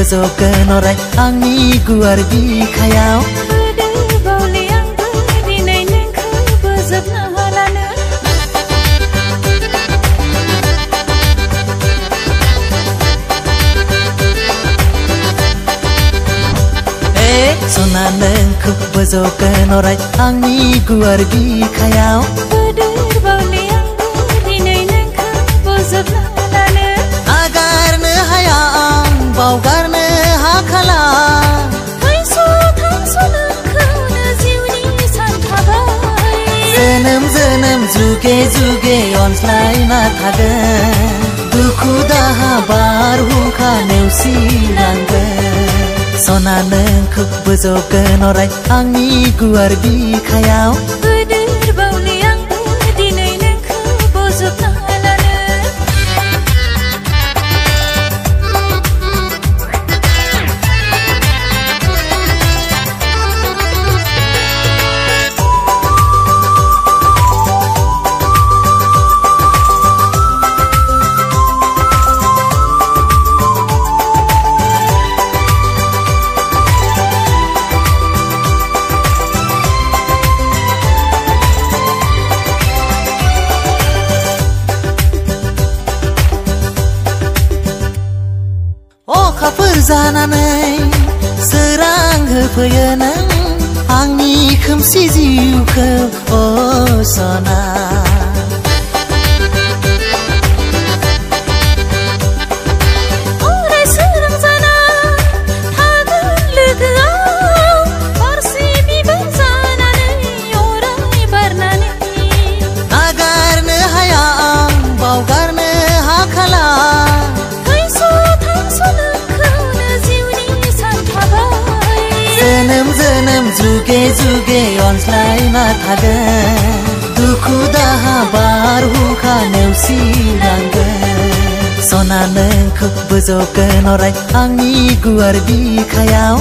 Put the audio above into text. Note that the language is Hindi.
बोजबगोन अराय आंनि गुवार बिखायाव बावले आंबो दिनै नोंखौ बोजबनो हालानो सना नोंखौ बोजबगोन अराय आंनि गुवार बिखायाव बावले आंबो दिनै नोंखौ बोजबनो हालानो नागारनो हाया आं बावगारनो हाखाला नोंखौनो जिउनि सानखाबाय जोनोम जोनोम जुगे जुगे अनज्लायना थागोन दुखु दाहा बारहुंखा नेवसिनांगोन सना नोंखौ बोजबगोन अराय आंनि गुवार बिखायाव बावले आंबो दिनै नोंखौ बोजबनो हालानो अखाफोर जानानै सोरां होफैयो नों आंनि खोमसि जिउखौ अ सना अराय सोरां जाना थागोन लोगोआव हरसे बिबार जानानै अराय बारनानै नागारनो हाया आं बावगारनो हाखाला जोनोम जोनोम जुगे जुगे अनज्लायना थागोन दुखु दाहा बारहुंखा नेवसिनांगोन सना नोंखौ बोजबगोन अराय आंनि गुवार बिखायाव